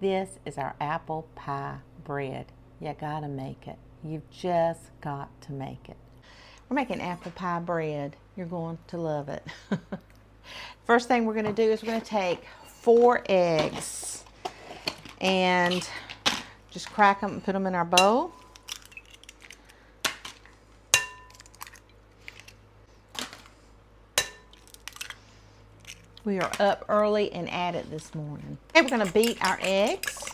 This is our apple pie bread. You gotta make it. You've just got to make it. We're making apple pie bread. You're going to love it. First thing we're gonna do is we're gonna take 4 eggs and just crack them and put them in our bowl. We are up early and at it this morning. Okay, we're gonna beat our eggs.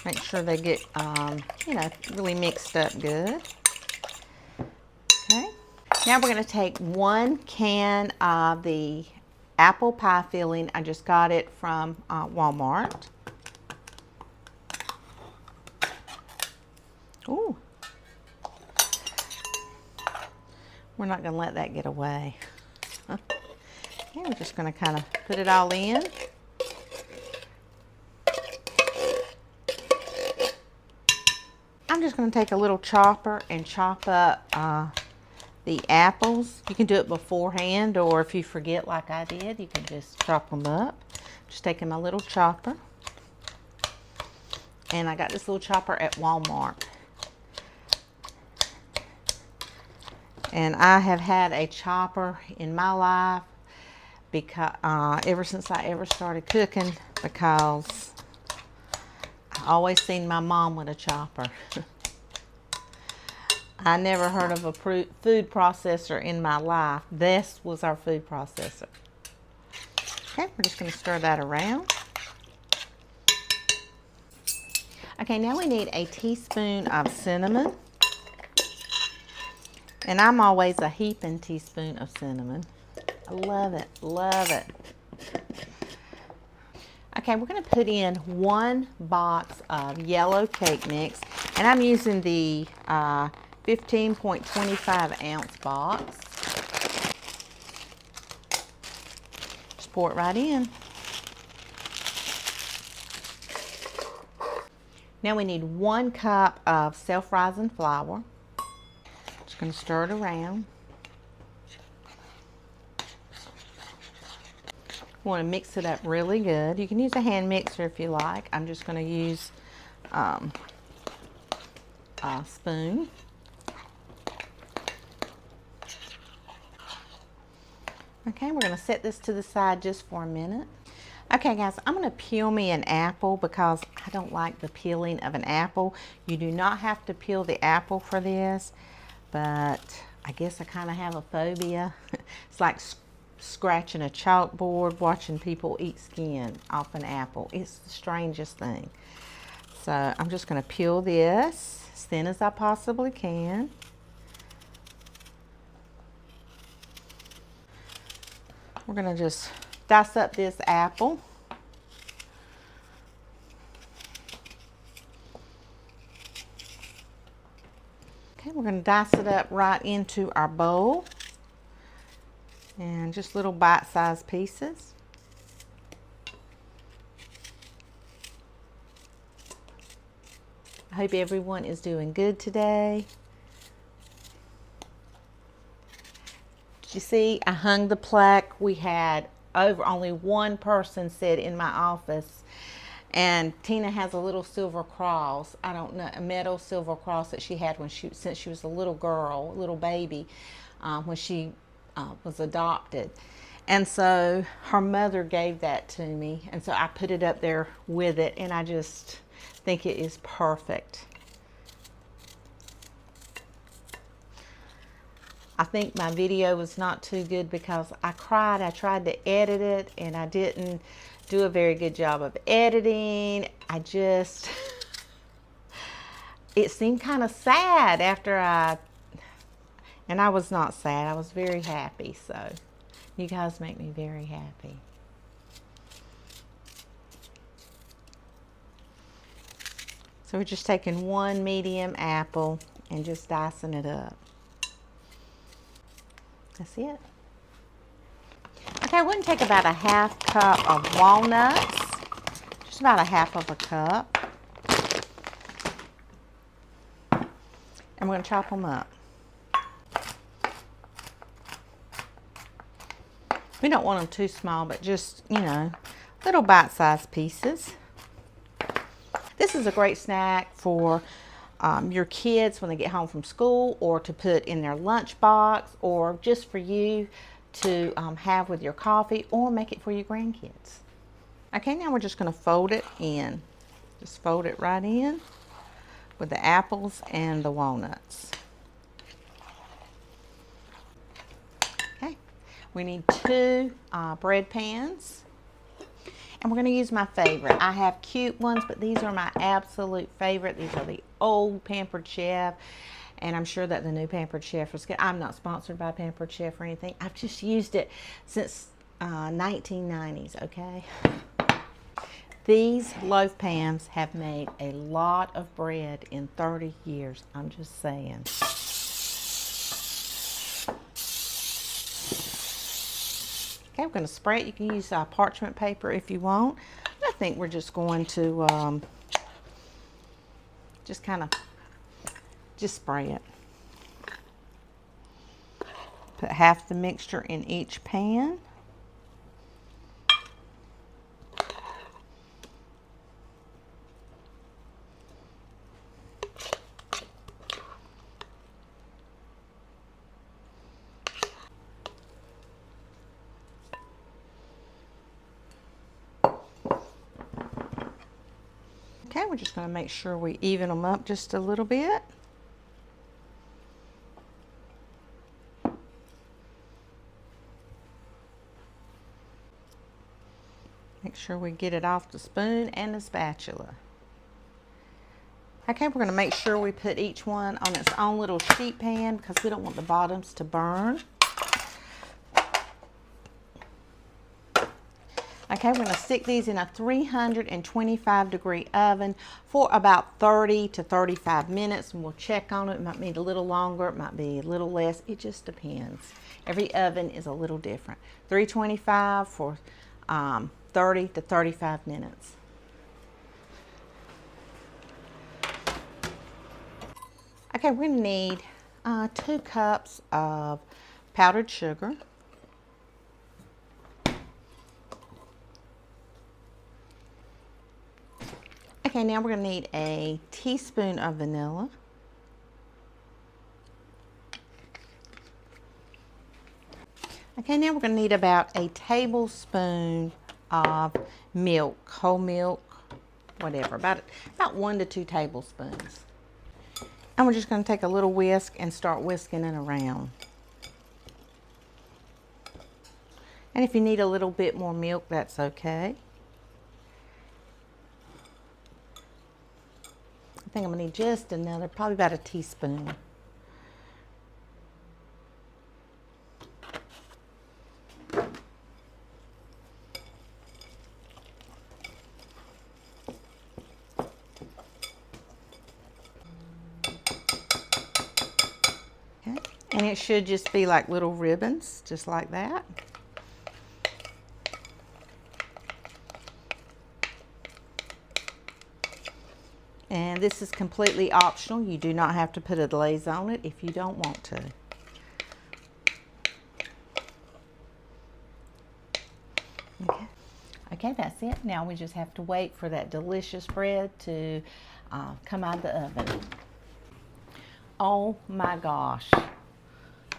Make sure they get, really mixed up good. Okay. Now we're gonna take 1 can of the apple pie filling. I just got it from Walmart. Ooh. We're not gonna let that get away. Okay, we're just going to kind of put it all in. I'm just going to take a little chopper and chop up the apples. You can do it beforehand, or if you forget like I did, you can just chop them up. Just taking my little chopper. And I got this little chopper at Walmart. And I have had a chopper in my life because ever since I ever started cooking, because I always seen my mom with a chopper. I never heard of a food processor in my life. This was our food processor. Okay, we're just going to stir that around. Okay, now we need a teaspoon of cinnamon. And I'm always a heaping teaspoon of cinnamon. I love it, love it. Okay, we're going to put in 1 box of yellow cake mix, and I'm using the 15.25 ounce box. Just pour it right in. Now we need 1 cup of self-rising flour. Just going to stir it around. Want to mix it up really good. You can use a hand mixer if you like. I'm just going to use a spoon. Okay, we're going to set this to the side just for a minute. Okay guys, I'm going to peel me an apple because I don't like the peeling of an apple. You do not have to peel the apple for this, but I guess I kind of have a phobia. It's like scratching a chalkboard, watching people eat skin off an apple. It's the strangest thing. So I'm just going to peel this as thin as I possibly can. We're going to just dice up this apple. Okay, we're going to dice it up right into our bowl. And just little bite-sized pieces. I hope everyone is doing good today. Did you see I hung the plaque? We had only 1 person sit in my office, and Tina has a little silver cross. I don't know, a metal silver cross that she had since she was a little girl, little baby, when she was adopted. And so her mother gave that to me, and so I put it up there with it, and I just think it is perfect. I think my video was not too good because I cried. I tried to edit it and I didn't do a very good job of editing. It seemed kind of sad after and I was not sad. I was very happy. So you guys make me very happy. So we're just taking 1 medium apple and just dicing it up. That's it. Okay, we're going to take about a 1/2 cup of walnuts. Just about a 1/2 cup. And we're going to chop them up. We don't want them too small, but just, little bite-sized pieces. this is a great snack for your kids when they get home from school, or to put in their lunchbox, or just for you to have with your coffee, or make it for your grandkids. Okay, now we're just going to fold it in. Just fold it right in with the apples and the walnuts. Okay, we need 2 bread pans. And we're going to use my favorite. I have cute ones, but these are my absolute favorite. These are the old Pampered Chef. And I'm sure that the new Pampered Chef is good. I'm not sponsored by Pampered Chef or anything. I've just used it since 1990s, okay? These loaf pans have made a lot of bread in 30 years. I'm just saying. Okay, we're going to spray it. You can use parchment paper if you want. I think we're just going to just kind of spray it. Put half the mixture in each pan. Okay, we're just going to make sure we even them up just a little bit. Make sure we get it off the spoon and the spatula. Okay, we're going to make sure we put each one on its own little sheet pan because we don't want the bottoms to burn. Okay, we're going to stick these in a 325-degree oven for about 30 to 35 minutes, and we'll check on it. It might be a little longer, it might be a little less. It just depends. Every oven is a little different. 325 for 30 to 35 minutes. Okay, we're going to need 2 cups of powdered sugar. Okay, now we're going to need a teaspoon of vanilla. Okay, now we're going to need about a tablespoon of milk, whole milk, whatever, about 1 to 2 tablespoons. And we're just going to take a little whisk and start whisking it around. And if you need a little bit more milk, that's okay. I think I'm going to need just another, probably about a teaspoon. Okay. And it should just be like little ribbons, just like that. And this is completely optional. You do not have to put a glaze on it if you don't want to. Okay, that's it. Now we just have to wait for that delicious bread to come out of the oven. Oh my gosh.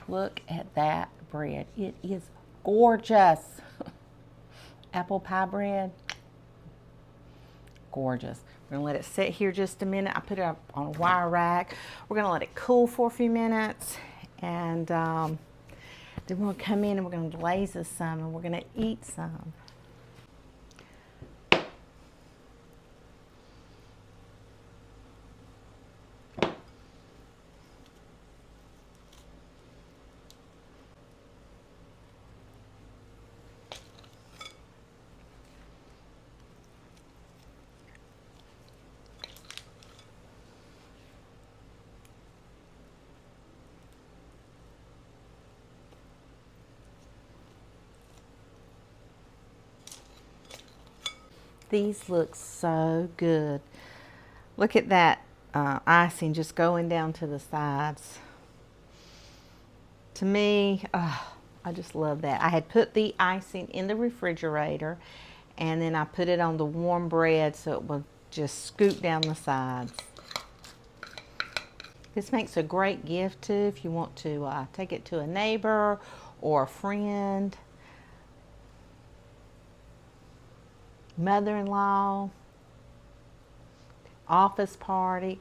Look at that bread. It is gorgeous. Apple pie bread. Gorgeous. We're going to let it sit here just a minute. I put it up on a wire rack. We're going to let it cool for a few minutes, and then we're going to come in and we're going to glaze this some, and we're going to eat some. These look so good. Look at that icing just going down to the sides. To me, I just love that. I had put the icing in the refrigerator, and then I put it on the warm bread so it would just scoop down the sides. This makes a great gift too if you want to take it to a neighbor or a friend, mother-in-law, office party.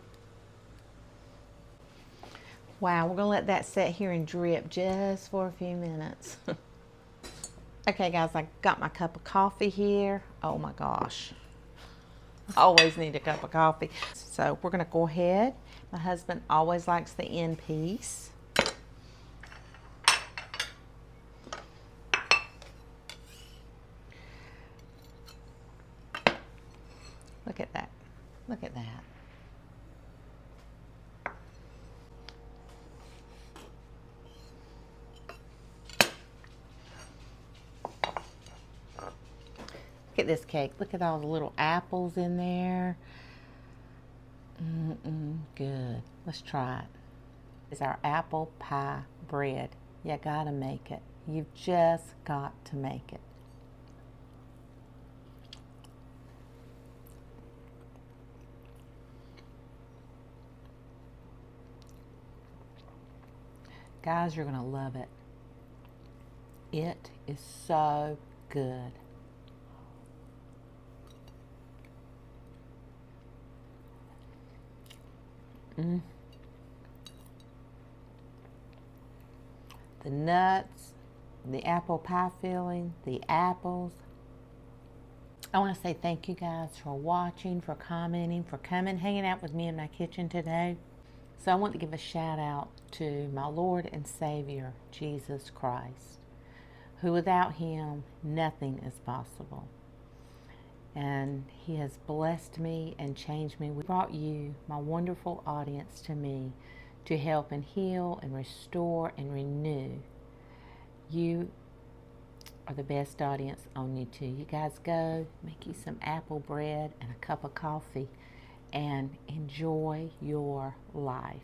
Wow, we're gonna let that sit here and drip just for a few minutes. Okay guys, I got my cup of coffee here. Oh my gosh, I always need a cup of coffee. So we're gonna go ahead. My husband always likes the end piece. Look at that, look at that. Look at this cake. Look at all the little apples in there. Good. Let's try it. It's our apple pie bread. You gotta make it. You've just got to make it. Guys, you're gonna love it. It is so good. The nuts, the apple pie filling, the apples. I want to say thank you guys for watching, for commenting, for coming, hanging out with me in my kitchen today. So I want to give a shout out to my Lord and Savior, Jesus Christ, who without him, nothing is possible. And he has blessed me and changed me. We brought you, my wonderful audience, to me to help and heal and restore and renew. You are the best audience on YouTube. You guys go make you some apple bread and a cup of coffee and enjoy your life.